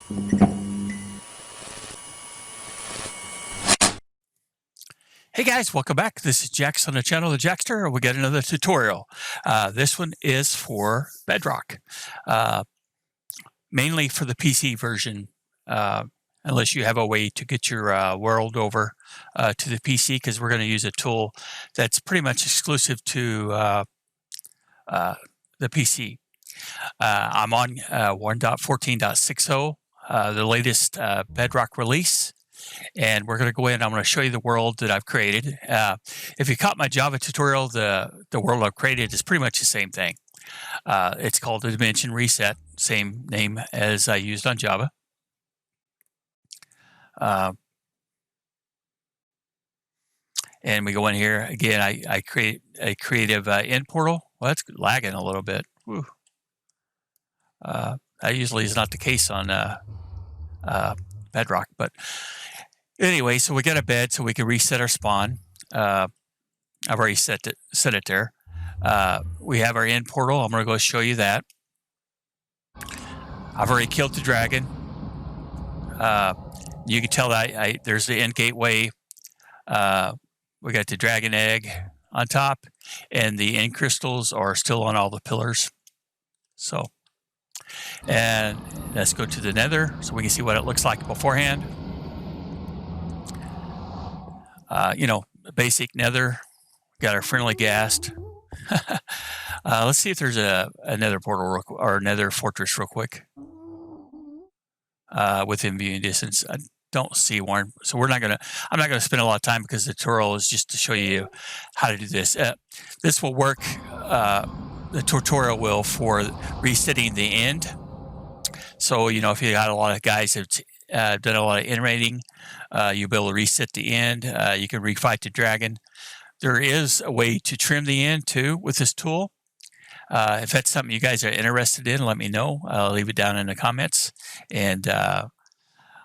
Hey guys, welcome back. This is Jax on the channel, the Jaxster. We got another tutorial. This one is for Bedrock, mainly for the PC version, unless you have a way to get your world over to the PC, because we're going to use a tool that's pretty much exclusive to the PC. I'm on 1.14.60, the latest Bedrock release. And we're going to go in. I'm going to show you the world that I've created. If you caught my Java tutorial, the world I've created is pretty much the same thing. It's called the Dimension Reset, same name as I used on Java. And we go in here again. I create a creative end portal. Well, that's lagging a little bit. That usually is not the case on Bedrock, but anyway, so we got a bed so we can reset our spawn. I've already set it there. We have our end portal. I'm going to go show you that. I've already killed the dragon. You can tell that there's the end gateway. We got the dragon egg on top, and the end crystals are still on all the pillars. So, and let's go to the Nether so we can see what it looks like beforehand. Basic Nether. Got our friendly ghast. Let's see if there's a Nether portal or Nether fortress real quick. Within viewing distance, I don't see one, so I'm not gonna spend a lot of time because the tutorial is just to show you how to do this. This will work. The tutorial will for resetting the end. So if you got a lot of guys that done a lot of end raiding, you'll be able to reset the end. You can refight the dragon. There is a way to trim the end too with this tool. If that's something you guys are interested in, let me know. I'll leave it down in the comments, and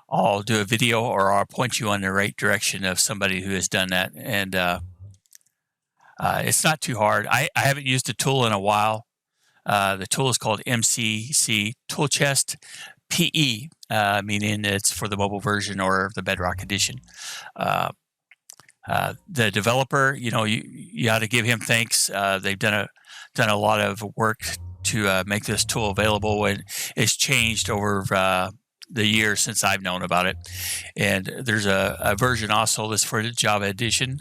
I'll do a video, or I'll point you on the right direction of somebody who has done that. And it's not too hard. I haven't used the tool in a while. The tool is called MCC Tool Chest PE, meaning it's for the mobile version or the Bedrock edition. The developer, you ought to give him thanks. They've done a lot of work to make this tool available, and it's changed over the years since I've known about it. And there's a version also that's for the Java edition.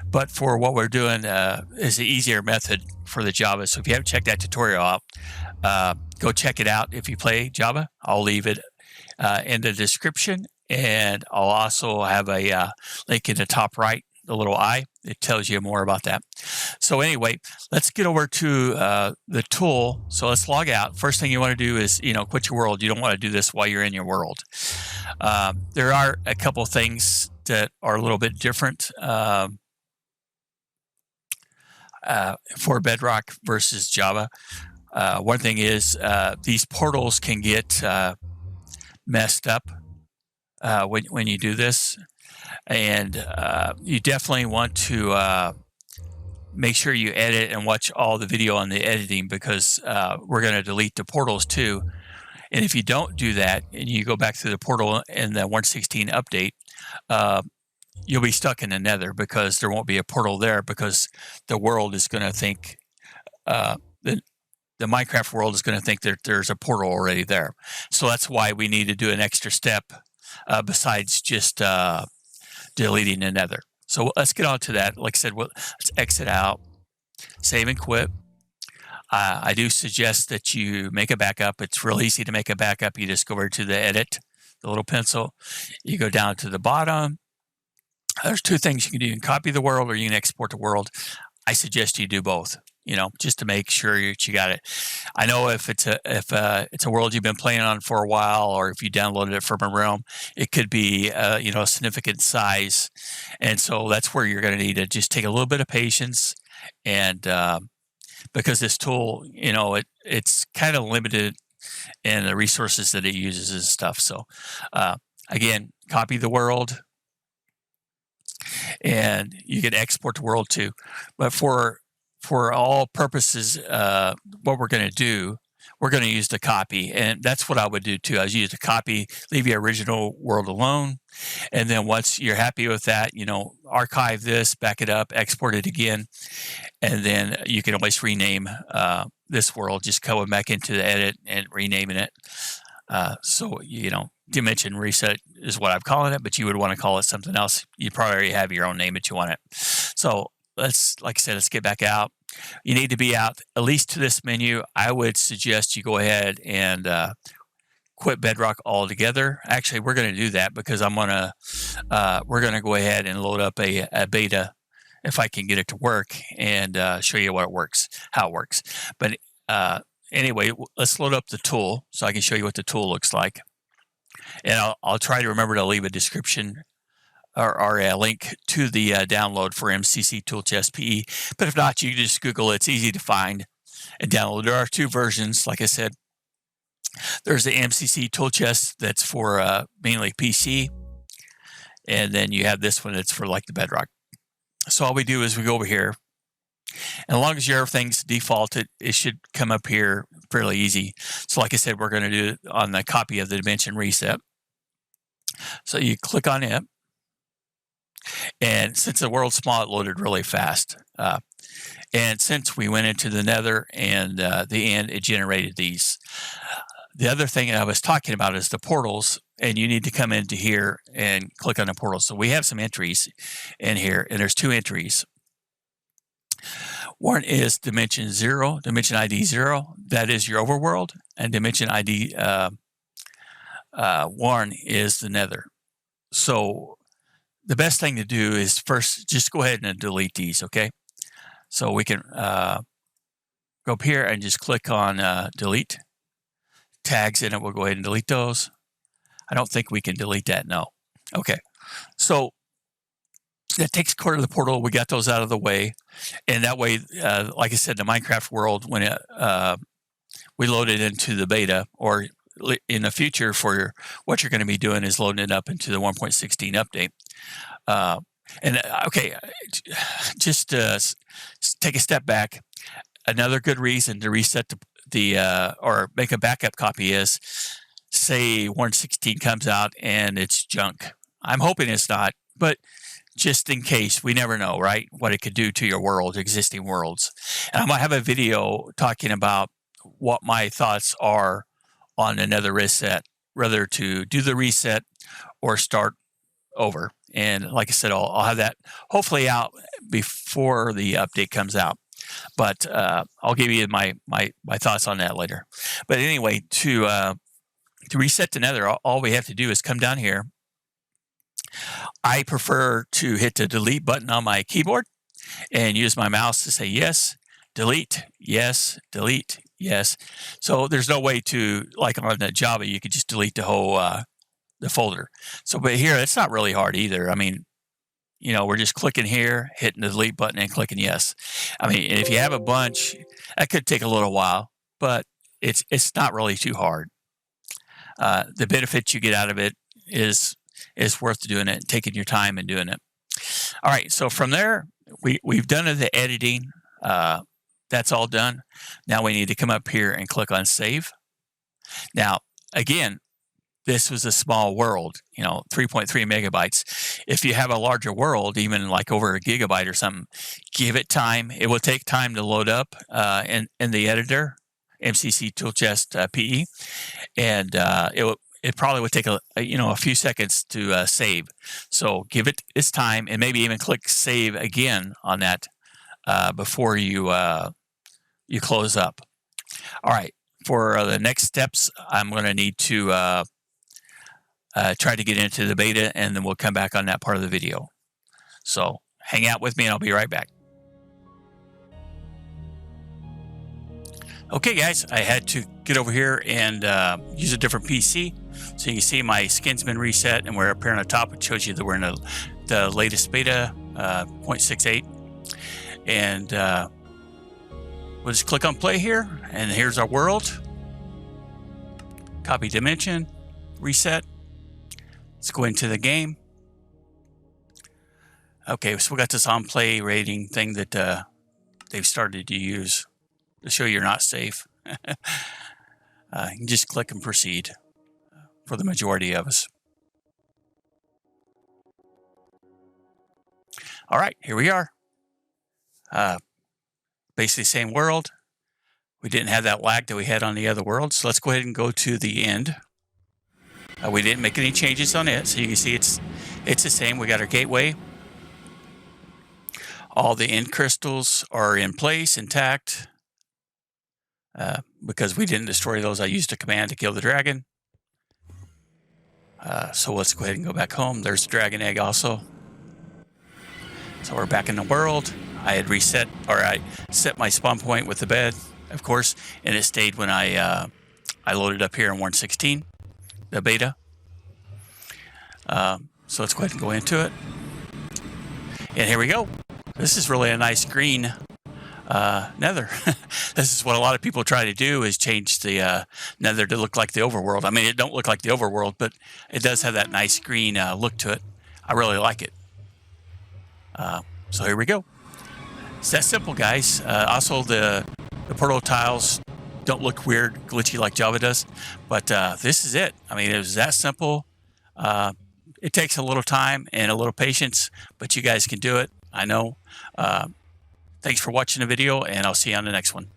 But for what we're doing is the easier method for the Java. So if you haven't checked that tutorial out, go check it out. If you play Java, I'll leave it in the description, and I'll also have a link in the top right, the little eye. It tells you more about that. So anyway, let's get over to the tool. So let's log out. First thing you want to do is, quit your world. You don't want to do this while you're in your world. There are a couple of things that are a little bit different for Bedrock versus Java. One thing is these portals can get messed up when you do this, and you definitely want to make sure you edit and watch all the video on the editing, because we're going to delete the portals too. And if you don't do that and you go back to the portal in the 1.16 update, you'll be stuck in the Nether, because there won't be a portal there, because the world is going to think the Minecraft world is going to think that there's a portal already there. So that's why we need to do an extra step besides just deleting the Nether. So let's get on to that. Like I said, let's exit out, save and quit. I do suggest that you make a backup. It's real easy to make a backup. You just go over to the edit, the little pencil. You go down to the bottom. There's two things you can do. You can copy the world, or you can export the world. I suggest you do both, just to make sure you got it. I know if it's a world you've been playing on for a while, or if you downloaded it from a realm, it could be a significant size, and so that's where you're going to need to just take a little bit of patience, and because this tool, it's kind of limited in the resources that it uses and stuff. So again, copy the world, and you can export the world too. But for all purposes, what we're going to do, we're going to use the copy. And that's what I would do too. I would use the copy, leave your original world alone. And then once you're happy with that, archive this, back it up, export it again. And then you can always rename this world, just going back into the edit and renaming it. So, dimension reset is what I'm calling it, but you would want to call it something else. You probably already have your own name that you want it. So like I said, let's get back out. You need to be out at least to this menu. I would suggest you go ahead and quit Bedrock altogether. Actually, we're going to do that because we're going to go ahead and load up a beta if I can get it to work and show you how it works. But anyway, let's load up the tool so I can show you what the tool looks like. And I'll try to remember to leave a description or a link to the download for MCC Tool Chest PE. But if not, you can just Google it. It's easy to find and download. There are two versions, like I said. There's the MCC Tool Chest that's for mainly PC. And then you have this one that's for like the Bedrock. So all we do is we go over here. And as long as everything's defaulted, it should come up here fairly easy. So like I said, we're going to do it on the copy of the dimension reset. So you click on it. And since the world's small, it loaded really fast. And since we went into the Nether and the end, it generated these. The other thing I was talking about is the portals. And you need to come into here and click on the portals. So we have some entries in here. And there's two entries. One is dimension 0, dimension ID 0. That is your overworld. And dimension ID 1 is the Nether. So the best thing to do is first just go ahead and delete these, okay? So we can go up here and just click on delete. Tags in it, we'll go ahead and delete those. I don't think we can delete that, no. Okay, so that takes care of the portal. We got those out of the way. And that way, like I said, the Minecraft world, when we load it into the beta, or in the future for what you're going to be doing is loading it up into the 1.16 update. Okay, just take a step back. Another good reason to reset or make a backup copy is, say 1.16 comes out and it's junk. I'm hoping it's not, but just in case, we never know, right? What it could do to your world, existing worlds. And I'm going to have a video talking about what my thoughts are on another reset, whether to do the reset or start over. And like I said, I'll have that hopefully out before the update comes out. But I'll give you my thoughts on that later. But anyway, to reset the Nether, all we have to do is come down here. I prefer to hit the delete button on my keyboard and use my mouse to say yes, delete, yes, delete, yes. So there's no way to, like on the Java, you could just delete the whole the folder. So, but here, it's not really hard either. I mean, we're just clicking here, hitting the delete button and clicking yes. I mean, if you have a bunch, that could take a little while, but it's not really too hard. The benefit you get out of it is worth doing it, taking your time and doing it. All right, so from there, we've done the editing. That's all done. Now we need to come up here and click on save. Now, again, this was a small world, 3.3 megabytes. If you have a larger world, even like over a gigabyte or something, give it time. It will take time to load up in the editor, MCC Tool Chest PE, and it probably would take a few seconds to save. So give it its time, and maybe even click save again on that before you close up. All right, for the next steps, I'm going to need to try to get into the beta, and then we'll come back on that part of the video. So hang out with me, and I'll be right back. Okay, guys, I had to get over here and use a different PC. So you can see my skin's been reset, and we're up here on the top. It shows you that we're in the latest beta, 0.68. And we'll just click on play here, and here's our world. Copy dimension, reset. Let's go into the game. Okay, so we got this on play rating thing that they've started to use to show you're not safe. You can just click and proceed for the majority of us. All right, here we are. Basically same world. We didn't have that lag that we had on the other world. So let's go ahead and go to the end. We didn't make any changes on it. So you can see it's the same. We got our gateway. All the end crystals are in place, intact. Because we didn't destroy those, I used a command to kill the dragon. So let's go ahead and go back home. There's the dragon egg also. So we're back in the world. I had reset, or I set my spawn point with the bed, of course, and it stayed when I loaded up here in 1.16, the beta. So let's go ahead and go into it. And here we go. This is really a nice green Nether. This is what a lot of people try to do, is change the Nether to look like the Overworld. I mean, it don't look like the Overworld, but it does have that nice green look to it. I really like it. So here we go. It's that simple, guys. Also, the portal tiles don't look weird, glitchy like Java does, but this is it. I mean, it was that simple. It takes a little time and a little patience, but you guys can do it. I know. Thanks for watching the video, and I'll see you on the next one.